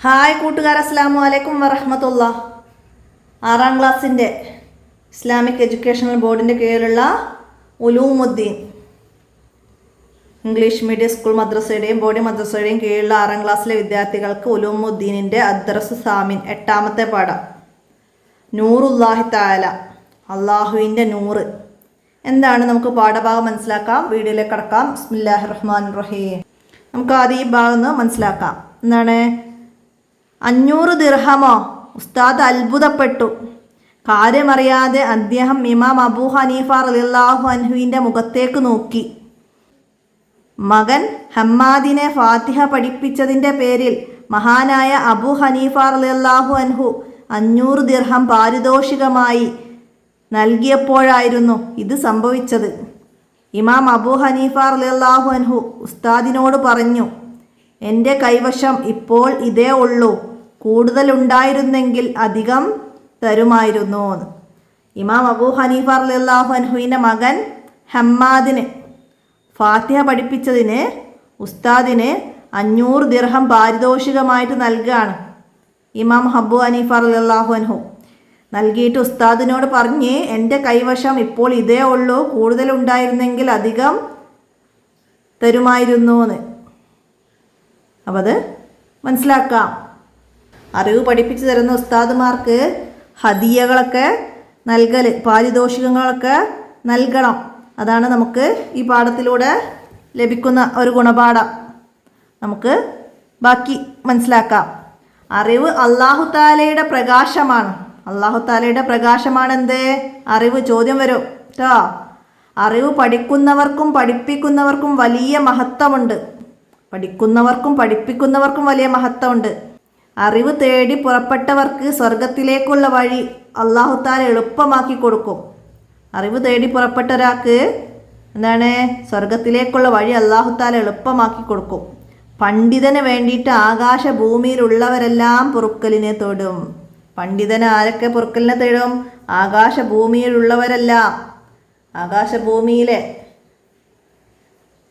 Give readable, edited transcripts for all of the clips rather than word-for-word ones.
Hi കൂട്ടുകാർ, അസ്സലാമു അലൈക്കും വറഹ്മത്തുള്ളാ. 6ാം ക്ലാസ്സിൻ്റെ ഇസ്ലാമിക് എഡ്യൂക്കേഷണൽ ബോർഡിൻ്റെ കീഴിലുള്ള ഉലൂമുദ്ദീൻ ഇംഗ്ലീഷ് മീഡിയം സ്കൂൾ മദ്രസയുടെയും ബോർഡിംഗ് മദ്രസയുടെയും കീഴിലുള്ള 6ാം ക്ലാസ്സിലെ വിദ്യാർത്ഥികൾക്ക് ഉലൂമുദ്ദീനിൻ്റെ അദ്ദർസ് സാമിൻ 8ാമത്തെ പാഠം നൂറുല്ലാഹി തആല, അള്ളാഹുവിൻ്റെ നൂറ്. എന്താണ് നമുക്ക് പാഠഭാഗം മനസ്സിലാക്കാം. വീഡിയോയിലേക്ക് കടക്കാം. ബിസ്മില്ലാഹിർ റഹ്മാനിർ റഹീം. നമുക്ക് ആദ്യം ഈ ഭാഗം ഒന്ന് മനസ്സിലാക്കാം. എന്താണ് 500 ദിർഹമോ? ഉസ്താദ് അത്ഭുതപ്പെട്ടു. കാര്യമറിയാതെ അദ്ദേഹം ഇമാം അബൂ ഹനീഫ റളിയല്ലാഹു അൻഹുവിൻ്റെ മുഖത്തേക്ക് നോക്കി. മകൻ ഹമ്മാദിനെ ഫാത്തിഹ പഠിപ്പിച്ചതിൻ്റെ പേരിൽ മഹാനായ അബൂ ഹനീഫ റളിയല്ലാഹു അൻഹു 500 ദിർഹം പാരിതോഷികമായി നൽകിയപ്പോഴായിരുന്നു ഇത് സംഭവിച്ചത്. ഇമാം അബൂ ഹനീഫ റളിയല്ലാഹു അൻഹു ഉസ്താദിനോട് പറഞ്ഞു, എൻ്റെ കൈവശം ഇപ്പോൾ ഇതേ ഉള്ളൂ, കൂടുതലുണ്ടായിരുന്നെങ്കിൽ അധികം തരുമായിരുന്നു. ഇമാം അബൂ ഹനീഫ റളിയല്ലാഹു അൻഹുവിൻ്റെ മകൻ ഹമ്മാദിന് ഫാത്തിഹ പഠിപ്പിച്ചതിന് ഉസ്താദിന് 500 ദിർഹം പാരിതോഷികമായിട്ട് നൽകുകയാണ്. ഇമാം അബൂ ഹനീഫ റളിയല്ലാഹു അൻഹു നൽകിയിട്ട് ഉസ്താദിനോട് പറഞ്ഞ്, എൻ്റെ കൈവശം ഇപ്പോൾ ഇതേ ഉള്ളൂ, കൂടുതലുണ്ടായിരുന്നെങ്കിൽ അധികം തരുമായിരുന്നു എന്ന്. അപ്പോൾ അത് മനസ്സിലാക്കാം. അറിവ് പഠിപ്പിച്ചു തരുന്ന ഉസ്താദുമാർക്ക് ഹദിയകളൊക്കെ നൽകൽ, പാരിതോഷികങ്ങളൊക്കെ നൽകണം. അതാണ് നമുക്ക് ഈ പാഠത്തിലൂടെ ലഭിക്കുന്ന ഒരു ഗുണപാഠം. നമുക്ക് ബാക്കി മനസ്സിലാക്കാം. അറിവ് അല്ലാഹു തആലയുടെ പ്രകാശമാണ്. അല്ലാഹു തആലയുടെ പ്രകാശമാണ് എന്ത്? അറിവ്. ചോദ്യം വരും കേട്ടോ. അറിവ് പഠിക്കുന്നവർക്കും പഠിപ്പിക്കുന്നവർക്കും വലിയ മഹത്വമുണ്ട്. പഠിക്കുന്നവർക്കും പഠിപ്പിക്കുന്നവർക്കും വലിയ മഹത്വമുണ്ട്. അറിവ് തേടി പുറപ്പെട്ടവർക്ക് സ്വർഗത്തിലേക്കുള്ള വഴി അല്ലാഹു തആല എളുപ്പമാക്കി കൊടുക്കും. അറിവ് തേടി പുറപ്പെട്ട ഒരാൾക്ക് എന്താണ്? സ്വർഗത്തിലേക്കുള്ള വഴി അല്ലാഹു തആല എളുപ്പമാക്കി കൊടുക്കും. പണ്ഡിതന് വേണ്ടിയിട്ട് ആകാശ ഭൂമിയിലുള്ളവരെല്ലാം പൊറുക്കലിനെ തേടും. പണ്ഡിതന് ആരൊക്കെ പൊറുക്കലിനെ തേടും? ആകാശ ഭൂമിയിലുള്ളവരെല്ലാം. ആകാശഭൂമിയിലെ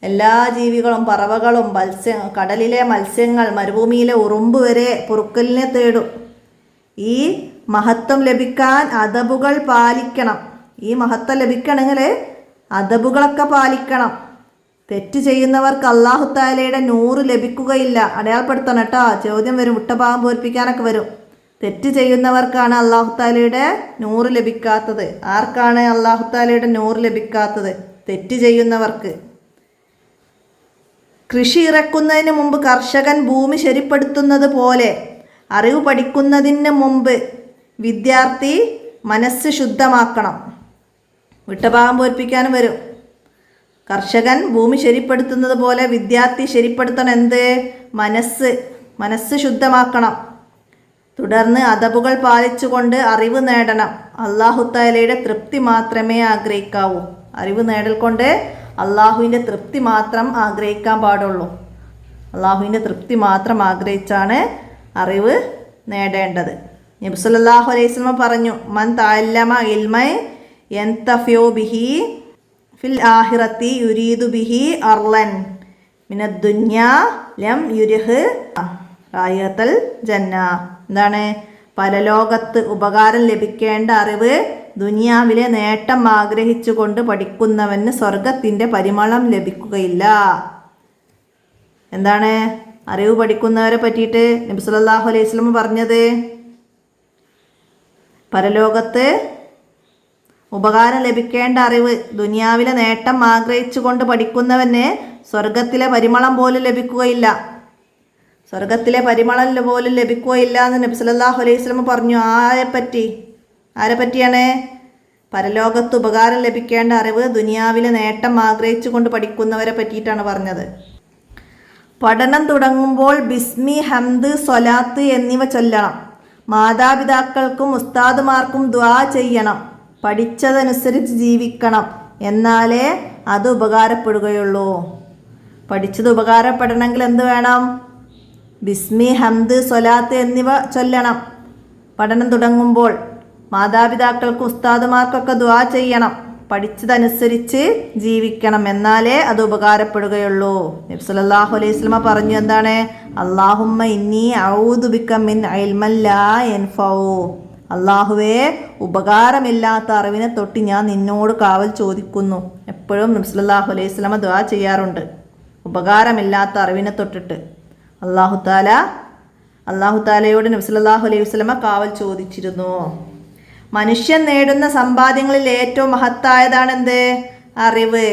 എല്ലാ ജീവികളും, പറവകളും, കടലിലെ മത്സ്യങ്ങൾ, മരുഭൂമിയിലെ ഉറുമ്പ് വരെ പൊറുക്കലിനെ തേടും. ഈ മഹത്വം ലഭിക്കാൻ അദബുകൾ പാലിക്കണം. ഈ മഹത്വം ലഭിക്കണമെങ്കിൽ അദബുകളൊക്കെ പാലിക്കണം. തെറ്റ് ചെയ്യുന്നവർക്ക് അല്ലാഹു തആലയുടെ നൂറ് ലഭിക്കുകയില്ല. അടയാളപ്പെടുത്തണം കേട്ടോ. ചോദ്യം വരും, മുട്ടഭാഗം പൂരിപ്പിക്കാനൊക്കെ വരും. തെറ്റ് ചെയ്യുന്നവർക്കാണ് അല്ലാഹു തആലയുടെ നൂറ് ലഭിക്കാത്തത്. ആർക്കാണ് അല്ലാഹു തആലയുടെ നൂറ് ലഭിക്കാത്തത്? തെറ്റ് ചെയ്യുന്നവർക്ക്. കൃഷി ഇറക്കുന്നതിന് മുമ്പ് കർഷകൻ ഭൂമി ശരിപ്പെടുത്തുന്നത് പോലെ അറിവ് പഠിക്കുന്നതിന് മുമ്പ് വിദ്യാർത്ഥി മനസ്സ് ശുദ്ധമാക്കണം. വിട്ടഭാഗം പൂരിപ്പിക്കാനും വരും. കർഷകൻ ഭൂമി ശരിപ്പെടുത്തുന്നത് പോലെ വിദ്യാർത്ഥി ശരിപ്പെടുത്തണം എന്ത്? മനസ്സ് ശുദ്ധമാക്കണം. തുടർന്ന് അദബുകൾ പാലിച്ചുകൊണ്ട് അറിവ് നേടണം. അല്ലാഹു തആലയുടെ തൃപ്തി മാത്രമേ ആഗ്രഹിക്കാവൂ. അറിവ് നേടൽ കൊണ്ട് അള്ളാഹുവിൻ്റെ തൃപ്തി മാത്രം ആഗ്രഹിക്കാൻ പാടുള്ളൂ. അള്ളാഹുവിൻ്റെ തൃപ്തി മാത്രം ആഗ്രഹിച്ചാണ് അറിവ് നേടേണ്ടത്. നബി സല്ലല്ലാഹു അലൈഹി വസല്ലം പറഞ്ഞു, മൻ തഅല്ലമ ഇൽമൻ യൻതഫിഉ ബിഹി ഫിൽ ആഖിറതി യുരീദു ബിഹി അർളൻ മിനദ് ദുനിയ ലം യുരിഹ് റായത്തുൽ ജന്ന. എന്താണ്? പരലോകത്ത് ഉപകാരം ലഭിക്കേണ്ട അറിവ് ദുനിയാവിലെ നേട്ടം ആഗ്രഹിച്ചുകൊണ്ട് പഠിക്കുന്നവന് സ്വർഗത്തിൻ്റെ പരിമളം ലഭിക്കുകയില്ല. എന്താണ് അറിവ് പഠിക്കുന്നവരെ പറ്റിയിട്ട് നബി സല്ലല്ലാഹു അലൈഹി വസല്ലം പറഞ്ഞത്? പരലോകത്ത് ഉപകാരം ലഭിക്കേണ്ട അറിവ് ദുനിയാവിലെ നേട്ടം ആഗ്രഹിച്ചുകൊണ്ട് പഠിക്കുന്നവന് സ്വർഗത്തിലെ പരിമളം പോലും ലഭിക്കുകയില്ല. സ്വർഗത്തിലെ പരിമളം പോലും ലഭിക്കുകയില്ല എന്ന് നബി സല്ലല്ലാഹു അലൈഹി വസല്ലം പറഞ്ഞു. ആരെ പറ്റിയാണ്? പരലോകത്ത് ഉപകാരം ലഭിക്കേണ്ട അറിവ് ദുനിയാവിലെ നേട്ടം ആഗ്രഹിച്ചു കൊണ്ട് പഠിക്കുന്നവരെ പറ്റിയിട്ടാണ് പറഞ്ഞത്. പഠനം തുടങ്ങുമ്പോൾ ബിസ്മി, ഹംദ്, സ്വലാത്ത് എന്നിവ ചൊല്ലണം. മാതാപിതാക്കൾക്കും ഉസ്താദുമാർക്കും ദുആ ചെയ്യണം. പഠിച്ചതനുസരിച്ച് ജീവിക്കണം. എന്നാലേ അത് ഉപകാരപ്പെടുകയുള്ളൂ. പഠിച്ചത് ഉപകാരപ്പെടണമെങ്കിൽ എന്ത് വേണം? ബിസ്മി, ഹംദ്, സ്വലാത്ത് എന്നിവ ചൊല്ലണം. പഠനം തുടങ്ങുമ്പോൾ മാതാപിതാക്കൾക്കും ഉസ്താദുമാർക്കൊക്കെ ദുആ ചെയ്യണം. പഠിച്ചതനുസരിച്ച് ജീവിക്കണം, എന്നാലേ അത് ഉപകാരപ്പെടുകയുള്ളൂ. നബി സല്ലല്ലാഹു അലൈഹി വസല്ലമ പറഞ്ഞു എന്താണ്? അല്ലാഹുമ്മ ഇന്നി അഊദു ബിക മിൻ ഇൽമൻ ലാ യൻഫഉ. അള്ളാഹുവേ, ഉപകാരമില്ലാത്ത അറിവിനെ തൊട്ട് ഞാൻ നിന്നോട് കാവൽ ചോദിക്കുന്നു. എപ്പോഴും നബി സല്ലല്ലാഹു അലൈഹി വസല്ലമ ദുആ ചെയ്യാറുണ്ട്, ഉപകാരമില്ലാത്ത അറിവിനെ തൊട്ടിട്ട്. അല്ലാഹു താലയോട് നബി സല്ലല്ലാഹു അലൈഹി വസല്ലമ കാവൽ ചോദിച്ചിരുന്നു. മനുഷ്യൻ നേടുന്ന സമ്പാദ്യങ്ങളിൽ ഏറ്റവും മഹത്തായതാണ് എന്ത്? അറിവ്.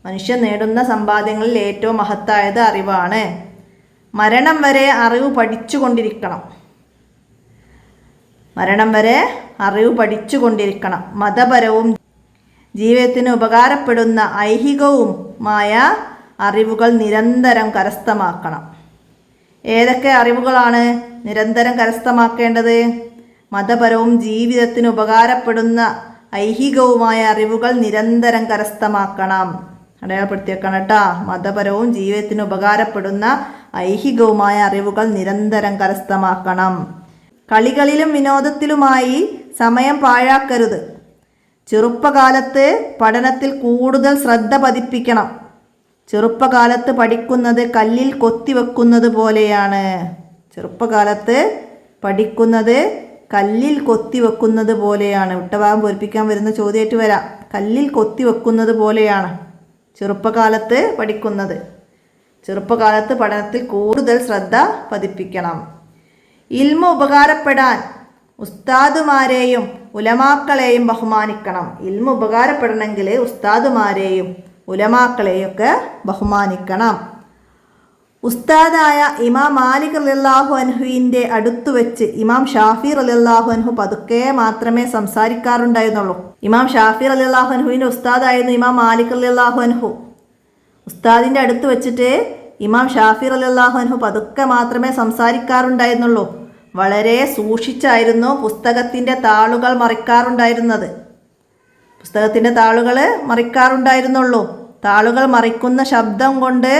മനുഷ്യൻ നേടുന്ന സമ്പാദ്യങ്ങളിൽ ഏറ്റവും മഹത്തായത് അറിവാണ്. മരണം വരെ അറിവ് പഠിച്ചുകൊണ്ടിരിക്കണം. മരണം വരെ അറിവ് പഠിച്ചുകൊണ്ടിരിക്കണം. മതപരവും ജീവിതത്തിന് ഉപകാരപ്പെടുന്ന ഐഹികവുമായ അറിവുകൾ നിരന്തരം കരസ്ഥമാക്കണം. ഏതൊക്കെ അറിവുകളാണ് നിരന്തരം കരസ്ഥമാക്കേണ്ടത്? മതപരവും ജീവിതത്തിന് ഉപകാരപ്പെടുന്ന ഐഹികവുമായ അറിവുകൾ നിരന്തരം കരസ്ഥമാക്കണം. അടയാളപ്പെടുത്തി വെക്കണം കേട്ടോ. മതപരവും ജീവിതത്തിന് ഉപകാരപ്പെടുന്ന ഐഹികവുമായ അറിവുകൾ നിരന്തരം കരസ്ഥമാക്കണം. കളികളിലും വിനോദത്തിലുമായി സമയം പാഴാക്കരുത്. ചെറുപ്പകാലത്ത് പഠനത്തിൽ കൂടുതൽ ശ്രദ്ധ പതിപ്പിക്കണം. ചെറുപ്പകാലത്ത് പഠിക്കുന്നത് കല്ലിൽ കൊത്തിവെക്കുന്നത് പോലെയാണ്. ചെറുപ്പകാലത്ത് പഠിക്കുന്നത് കല്ലിൽ കൊത്തിവെക്കുന്നത് പോലെയാണ്. വിട്ടഭാഗം പൂരിപ്പിക്കാൻ വരുന്ന ചോദ്യമായിട്ട് വരാം. കല്ലിൽ കൊത്തിവെക്കുന്നത് പോലെയാണ് ചെറുപ്പകാലത്ത് പഠിക്കുന്നത്. ചെറുപ്പകാലത്ത് പഠനത്തിൽ കൂടുതൽ ശ്രദ്ധ പതിപ്പിക്കണം. ഇൽമു ഉപകാരപ്പെടാൻ ഉസ്താദുമാരെയും ഉലമാക്കളെയും ബഹുമാനിക്കണം. ഇൽമു ഉപകാരപ്പെടണമെങ്കിൽ ഉസ്താദുമാരെയും ഉലമാക്കളെയും ഒക്കെ ബഹുമാനിക്കണം. ഉസ്താദായ ഇമാം മാലിക് റളിയല്ലാഹു അൻഹുവിൻ്റെ അടുത്തു വെച്ച് ഇമാം ഷാഫി റളിയല്ലാഹു അൻഹു പതുക്കെ മാത്രമേ സംസാരിക്കാറുണ്ടായിരുന്നുള്ളൂ. ഇമാം ഷാഫി റളിയല്ലാഹു അൻഹുവിൻ്റെ ഉസ്താദായിരുന്നു ഇമാം മാലിക് റളിയല്ലാഹു അൻഹു. ഉസ്താദിൻ്റെ അടുത്ത് വെച്ചിട്ട് ഇമാം ഷാഫി റളിയല്ലാഹു അൻഹു പതുക്കെ മാത്രമേ സംസാരിക്കാറുണ്ടായിരുന്നുള്ളൂ. വളരെ സൂക്ഷിച്ചായിരുന്നു പുസ്തകത്തിൻ്റെ താളുകൾ മറിക്കാറുണ്ടായിരുന്നത്. പുസ്തകത്തിൻ്റെ താളുകൾ മറിക്കാറുണ്ടായിരുന്നുള്ളൂ. താളുകൾ മറിക്കുന്ന ശബ്ദം കൊണ്ട്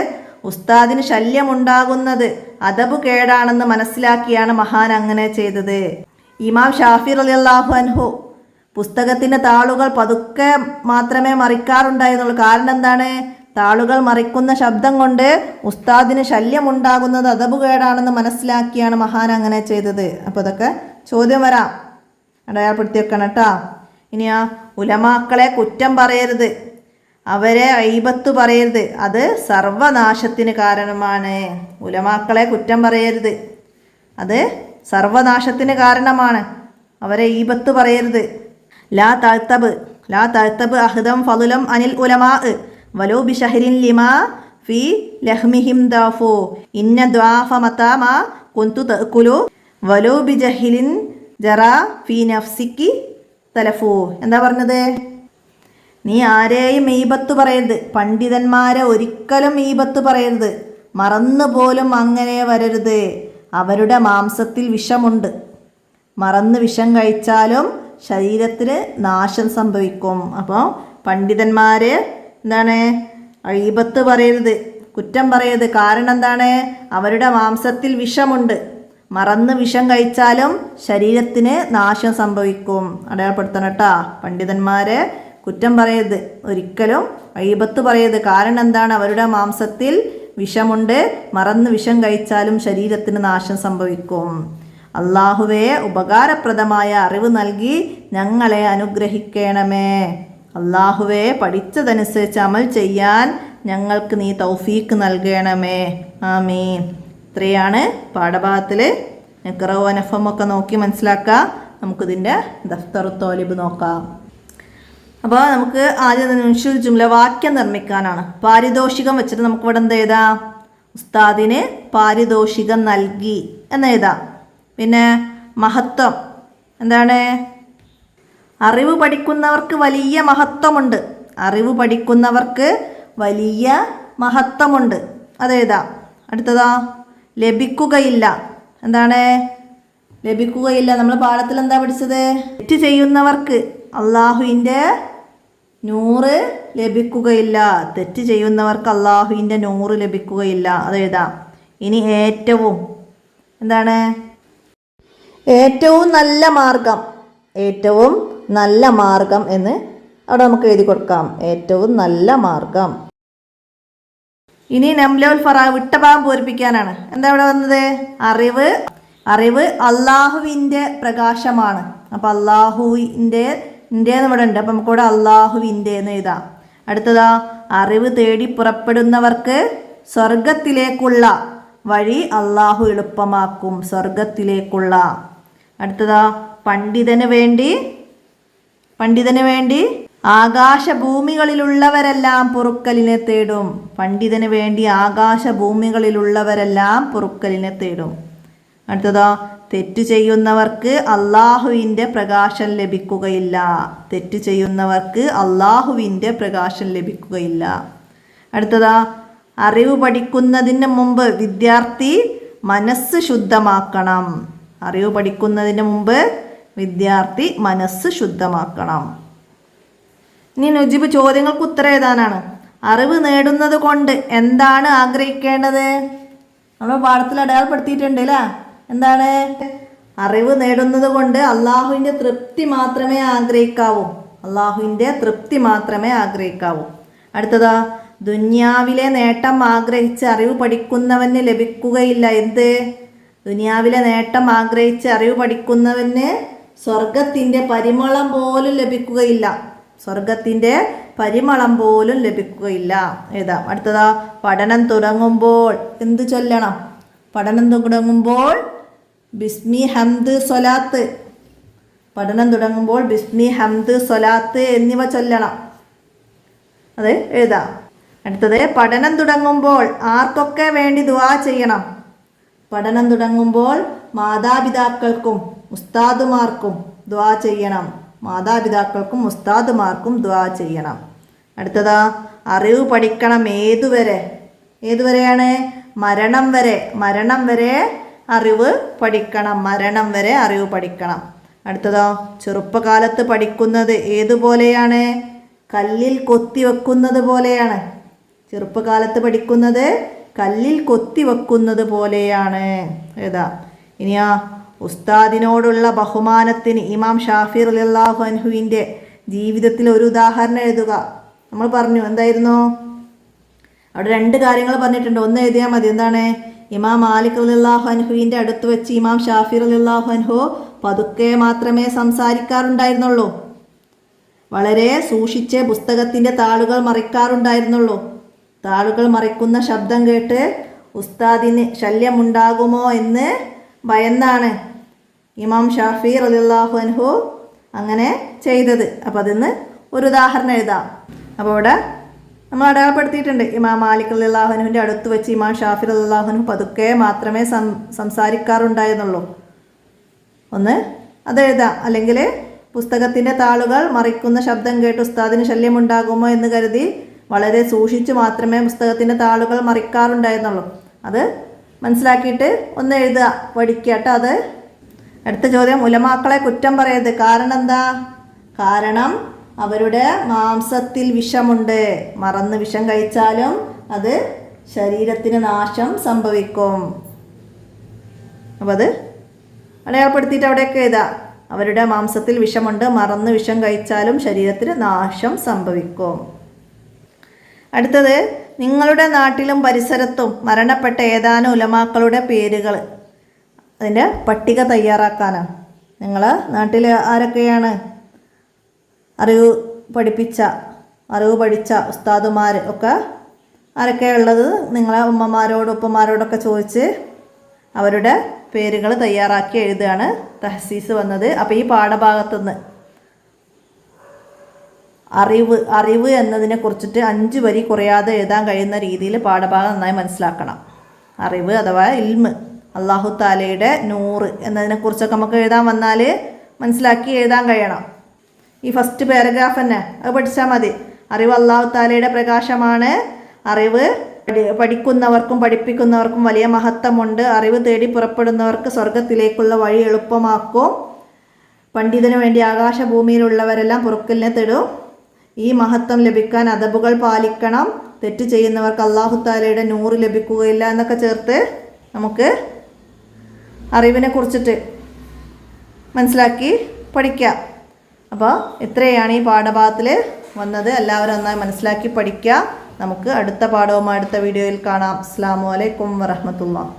ഉസ്താദിന് ശല്യമുണ്ടാകുന്നത് അദബ് കേടാണെന്ന് മനസ്സിലാക്കിയാണ് മഹാൻ അങ്ങനെ ചെയ്തത്. ഇമാം ഷാഫി റളിയല്ലാഹു അൻഹു പുസ്തകത്തിൻ്റെ താളുകൾ പതുക്കെ മാത്രമേ മറിക്കാറുണ്ടായിരുന്നുള്ളൂ. കാരണം എന്താണ്? താളുകൾ മറിക്കുന്ന ശബ്ദം കൊണ്ട് ഉസ്താദിന് ശല്യമുണ്ടാകുന്നത് അദബ് കേടാണെന്ന് മനസ്സിലാക്കിയാണ് മഹാൻ അങ്ങനെ ചെയ്തത്. അപ്പോൾ ഇതൊക്കെ ചോദ്യം വരാം, അടയാളപ്പെടുത്തി വെക്കണം കേട്ടോ. ഇനിയാ ഉലമാക്കളെ കുറ്റം പറയരുത്, അവരെ ഗീബത്ത് പറയരുത്, അത് സർവനാശത്തിന് കാരണമാണ്. ഉലമാക്കളെ കുറ്റം പറയരുത്, അത് സർവനാശത്തിന് കാരണമാണ്. അവരെ ഗീബത്ത് പറയരുത്. ലാ തഅ്തബ് അഹ്ദം ഫളുലം അനിൽ ഉലമാ വലോ ബിശഹരിൻ ലിമാ ഫി ലഹ്മിഹിം ദാഫു ഇന്ന ദ്വാഫ മതാമ കുന്തു തഅകുലു വലോ ബിജഹിലിൻ ജറാ ഫി നഫ്സിക്കി തലഫു. എന്താ പറഞ്ഞത്? നീ ആരെയും ഈബത്ത് പറയരുത്, പണ്ഡിതന്മാരെ ഒരിക്കലും ഈബത്ത് പറയരുത്, മറന്നു പോലും അങ്ങനെ വരരുത്. അവരുടെ മാംസത്തിൽ വിഷമുണ്ട്, മറന്ന് വിഷം കഴിച്ചാലും ശരീരത്തിന് നാശം സംഭവിക്കും. അപ്പോൾ പണ്ഡിതന്മാരെ എന്താണ് ഈബത്ത് പറയരുത്, കുറ്റം പറയരുത്. കാരണം എന്താണ്? അവരുടെ മാംസത്തിൽ വിഷമുണ്ട്, മറന്ന് വിഷം കഴിച്ചാലും ശരീരത്തിന് നാശം സംഭവിക്കും. അടയാളപ്പെടുത്തണം കേട്ടോ. പണ്ഡിതന്മാരെ കുറ്റം പറയരുത്, ഒരിക്കലും ഗീബത്ത് പറയരുത്. കാരണം എന്താണ്? അവരുടെ മാംസത്തിൽ വിഷമുണ്ട്, മറന്ന് വിഷം കഴിച്ചാലും ശരീരത്തിന് നാശം സംഭവിക്കും. അള്ളാഹുവേ, ഉപകാരപ്രദമായ അറിവ് നൽകി ഞങ്ങളെ അനുഗ്രഹിക്കണമേ. അള്ളാഹുവേ, പഠിച്ചതനുസരിച്ച് അമൽ ചെയ്യാൻ ഞങ്ങൾക്ക് നീ തൗഫീക്ക് നൽകണമേ. ആമീൻ. ഇത്രയാണ് പാഠഭാഗത്തിൽ ഇഖ്റഉ നഫമൊക്കെ നോക്കി മനസ്സിലാക്കുക. നമുക്കിതിൻ്റെ ദഫ്തറു തോലിബ് നോക്കാം. അപ്പോൾ നമുക്ക് ആദ്യം മുൻഷിൽ ജുംല വാക്യം നിർമ്മിക്കാനാണ്. പാരിതോഷികം വെച്ചിട്ട് നമുക്കിവിടെ എന്ത് എഴുതാം? ഉസ്താദിന് പാരിതോഷികം നൽകി എന്ന് എഴുതാം. പിന്നെ മഹത്വം എന്താണ്? അറിവ് പഠിക്കുന്നവർക്ക് വലിയ മഹത്വമുണ്ട്. അറിവ് പഠിക്കുന്നവർക്ക് വലിയ മഹത്വമുണ്ട്, അതെഴുതാം. അടുത്തതാ ലഭിക്കുകയില്ല. എന്താണ് ലഭിക്കുകയില്ല? നമ്മൾ പാഠത്തിൽ എന്താ പഠിച്ചത്? തെറ്റ് ചെയ്യുന്നവർക്ക് അള്ളാഹുവിൻ്റെ നൂറ് ലഭിക്കുകയില്ല. തെറ്റ് ചെയ്യുന്നവർക്ക് അള്ളാഹുവിൻ്റെ നൂറ് ലഭിക്കുകയില്ല, അതെഴുതാം. ഇനി ഏറ്റവും എന്താണ്? ഏറ്റവും നല്ല മാർഗം, ഏറ്റവും നല്ല മാർഗം എന്ന് അവിടെ നമുക്ക് എഴുതി കൊടുക്കാം ഏറ്റവും നല്ല മാർഗം. ഇനി നംലൗൽ ഫറാ വിട്ട ഭാഗം പൂരിപ്പിക്കാനാണ്. എന്താ ഇവിടെ വന്നത്? അറിവ് അള്ളാഹുവിൻ്റെ പ്രകാശമാണ്. അപ്പം അള്ളാഹുവിൻ്റെ എന്ന് ഇവിടെ ഉണ്ട്. അപ്പം നമുക്കിവിടെ അള്ളാഹുവിൻ്റെ എന്ന് എഴുതാം. അടുത്തതാ അറിവ് തേടി പുറപ്പെടുന്നവർക്ക് സ്വർഗത്തിലേക്കുള്ള വഴി അള്ളാഹു എളുപ്പമാക്കും. സ്വർഗത്തിലേക്കുള്ള. അടുത്തതാ പണ്ഡിതന് വേണ്ടി ആകാശഭൂമികളിലുള്ളവരെല്ലാം പൊറുക്കലിനെ തേടും. പണ്ഡിതന് വേണ്ടി ആകാശഭൂമികളിലുള്ളവരെല്ലാം പൊറുക്കലിനെ തേടും. അടുത്തതോ തെറ്റു ചെയ്യുന്നവർക്ക് അള്ളാഹുവിൻ്റെ പ്രകാശം ലഭിക്കുകയില്ല. തെറ്റു ചെയ്യുന്നവർക്ക് അള്ളാഹുവിൻ്റെ പ്രകാശം ലഭിക്കുകയില്ല. അടുത്തതാ അറിവ് പഠിക്കുന്നതിന് മുമ്പ് വിദ്യാർത്ഥി മനസ്സ് ശുദ്ധമാക്കണം. അറിവ് പഠിക്കുന്നതിന് മുമ്പ് വിദ്യാർത്ഥി മനസ്സ് ശുദ്ധമാക്കണം. ഇനി നുജിബ് ചോദ്യങ്ങൾക്ക് ഉത്തരം എഴുതാനാണ്. അറിവ് നേടുന്നത് കൊണ്ട് എന്താണ് ആഗ്രഹിക്കേണ്ടത്? നമ്മൾ പാഠത്തിൽ അടയാളപ്പെടുത്തിയിട്ടുണ്ട് അല്ലേ? എന്താണ്? അറിവ് നേടുന്നത് കൊണ്ട് അള്ളാഹുവിൻ്റെ തൃപ്തി മാത്രമേ ആഗ്രഹിക്കാവൂ. അള്ളാഹുവിൻ്റെ തൃപ്തി മാത്രമേ ആഗ്രഹിക്കാവൂ. അടുത്തതാ ദുനിയാവിലെ നേട്ടം ആഗ്രഹിച്ച് അറിവ് പഠിക്കുന്നവന് ലഭിക്കുകയില്ല. എന്ത്? ദുനിയാവിലെ നേട്ടം ആഗ്രഹിച്ച് അറിവ് പഠിക്കുന്നവന് സ്വർഗത്തിൻ്റെ പരിമളം പോലും ലഭിക്കുകയില്ല. സ്വർഗത്തിൻ്റെ പരിമളം പോലും ലഭിക്കുകയില്ല. എഴുതാം. അടുത്തതാ പഠനം തുടങ്ങുമ്പോൾ എന്ത് ചൊല്ലണം? പഠനം തുടങ്ങുമ്പോൾ ബിസ്മി ഹംദ് സ്വലാത്ത്. പഠനം തുടങ്ങുമ്പോൾ ബിസ്മി ഹംദ് സ്വലാത്ത് എന്നിവ ചൊല്ലണം. അത് എഴുതാം. അടുത്തത് പഠനം തുടങ്ങുമ്പോൾ ആർക്കൊക്കെ വേണ്ടി ദുആ ചെയ്യണം? പഠനം തുടങ്ങുമ്പോൾ മാതാപിതാക്കൾക്കും ഉസ്താദുമാർക്കും ദുആ ചെയ്യണം. മാതാപിതാക്കൾക്കും ഉസ്താദുമാർക്കും ദുആ ചെയ്യണം. അടുത്തതാ അറിവ് പഠിക്കണം. ഏതുവരെയാണ്? മരണം വരെ അറിവ് പഠിക്കണം. മരണം വരെ അറിവ് പഠിക്കണം. അടുത്തതോ ചെറുപ്പകാലത്ത് പഠിക്കുന്നത് ഏതുപോലെയാണ്? കല്ലിൽ കൊത്തി വെക്കുന്നത് പോലെയാണ്. ചെറുപ്പകാലത്ത് പഠിക്കുന്നത് കല്ലിൽ കൊത്തി വെക്കുന്നത് പോലെയാണ്. ഏതാ? ഇനിയാ ഉസ്താദിനോടുള്ള ബഹുമാനത്തിന് ഇമാം ഷാഫി റളിയല്ലാഹു അൻഹുവിൻ്റെ ജീവിതത്തിൽ ഒരു ഉദാഹരണം എഴുതുക. നമ്മൾ പറഞ്ഞു എന്തായിരുന്നു? അവിടെ 2 കാര്യങ്ങൾ പറഞ്ഞിട്ടുണ്ട്. ഒന്ന് എഴുതിയാൽ മതി. എന്താണ്? ഇമാം മാലിക് റളിയല്ലാഹു അൻഹുവിൻ്റെ അടുത്ത് വെച്ച് ഇമാം ഷാഫി റളിയല്ലാഹു അൻഹു പതുക്കെ മാത്രമേ സംസാരിക്കാറുണ്ടായിരുന്നുള്ളൂ. വളരെ സൂക്ഷിച്ച് പുസ്തകത്തിൻ്റെ താളുകൾ മറിക്കാറുണ്ടായിരുന്നുള്ളൂ. താളുകൾ മറിക്കുന്ന ശബ്ദം കേട്ട് ഉസ്താദിന് ശല്യമുണ്ടാകുമോ എന്ന് ഭയന്നാണ് ഇമാം ഷാഫി റളിയല്ലാഹു അൻഹു അങ്ങനെ ചെയ്തത്. അപ്പോൾ അതിന്ന് ഒരു ഉദാഹരണം എഴുതാം. അപ്പോൾ ഇവിടെ നമ്മൾ അടയാളപ്പെടുത്തിയിട്ടുണ്ട്. ഇമാം മാലിക് റളിയല്ലാഹു അൻഹുവിൻ്റെ അടുത്ത് വെച്ച് ഇമാം ഷാഫി റളിയല്ലാഹു അൻഹു പതുക്കെ മാത്രമേ സംസാരിക്കാറുണ്ടായിരുന്നുള്ളൂ. ഒന്ന് അത് എഴുതാം. അല്ലെങ്കിൽ പുസ്തകത്തിൻ്റെ താളുകൾ മറിക്കുന്ന ശബ്ദം കേട്ട് ഉസ്താദിന് ശല്യമുണ്ടാകുമോ എന്ന് കരുതി വളരെ സൂക്ഷിച്ച് മാത്രമേ പുസ്തകത്തിൻ്റെ താളുകൾ മറിക്കാറുണ്ടായിരുന്നുള്ളൂ. അത് മനസ്സിലാക്കിയിട്ട് ഒന്ന് എഴുതുക, പഠിക്കുക കേട്ടോ. അത് അടുത്ത ചോദ്യം, ഉലമാക്കളെ കുറ്റം പറയരുത്. കാരണം എന്താ? കാരണം അവരുടെ മാംസത്തിൽ വിഷമുണ്ട്. മറന്ന് വിഷം കഴിച്ചാലും അത് ശരീരത്തിന് നാശം സംഭവിക്കും. അപ്പം അത് അടയാളപ്പെടുത്തിയിട്ട് അവിടെയൊക്കെ എഴുതാം. അവരുടെ മാംസത്തിൽ വിഷമുണ്ട്, മറന്ന് വിഷം കഴിച്ചാലും ശരീരത്തിന് നാശം സംഭവിക്കും. അടുത്തത്, നിങ്ങളുടെ നാട്ടിലും പരിസരത്തും മരണപ്പെട്ട ഏതാനും ഉലമാക്കളുടെ പേരുകൾ, അതിൻ്റെ പട്ടിക തയ്യാറാക്കാനാണ്. നിങ്ങളെ നാട്ടിൽ ആരൊക്കെയാണ് അറിവ് പഠിച്ച ഉസ്താദുമാർ ഒക്കെ ആരൊക്കെയുള്ളത്? നിങ്ങളെ ഉമ്മമാരോടും ഉപ്പമാരോടൊക്കെ ചോദിച്ച് അവരുടെ പേരുകൾ തയ്യാറാക്കി എഴുതുകയാണ് തഹസീസ് വന്നത്. അപ്പോൾ ഈ പാഠഭാഗത്തുനിന്ന് അറിവ് എന്നതിനെ കുറിച്ചിട്ട് 5 വരി കുറയാതെ എഴുതാൻ കഴിയുന്ന രീതിയിൽ പാഠഭാഗം നന്നായി മനസ്സിലാക്കണം. അറിവ് അഥവാ ഇൽമ്, അള്ളാഹു താലയുടെ നൂറ് എന്നതിനെക്കുറിച്ചൊക്കെ നമുക്ക് എഴുതാൻ വന്നാൽ മനസ്സിലാക്കി എഴുതാൻ കഴിയണം. ഈ ഫസ്റ്റ് പാരഗ്രാഫ് തന്നെ അത് പഠിച്ചാൽ മതി. അറിവ് അള്ളാഹു താലയുടെ പ്രകാശമാണ്. അറിവ് പഠിക്കുന്നവർക്കും പഠിപ്പിക്കുന്നവർക്കും വലിയ മഹത്വമുണ്ട്. അറിവ് തേടി പുറപ്പെടുന്നവർക്ക് സ്വർഗത്തിലേക്കുള്ള വഴി എളുപ്പമാക്കും. പണ്ഡിതന് വേണ്ടി ആകാശഭൂമിയിലുള്ളവരെല്ലാം പൊറുക്കലിനെ തേടും. ഈ മഹത്വം ലഭിക്കാൻ അദബുകൾ പാലിക്കണം. തെറ്റ് ചെയ്യുന്നവർക്ക് അള്ളാഹു താലയുടെ നൂറ് ലഭിക്കുകയില്ല എന്നൊക്കെ ചേർത്ത് നമുക്ക് അറിവിനെ കുറിച്ചിട്ട് മനസ്സിലാക്കി പഠിക്കാം. അപ്പോൾ ഇത്രയാണ് ഈ പാഠഭാഗത്തിൽ വന്നത്. എല്ലാവരും നന്നായി മനസ്സിലാക്കി പഠിക്കുക. നമുക്ക് അടുത്ത പാഠവുമായി അടുത്ത വീഡിയോയിൽ കാണാം. അസ്സലാമു അലൈക്കും വറഹ്മത്തുള്ളാഹി.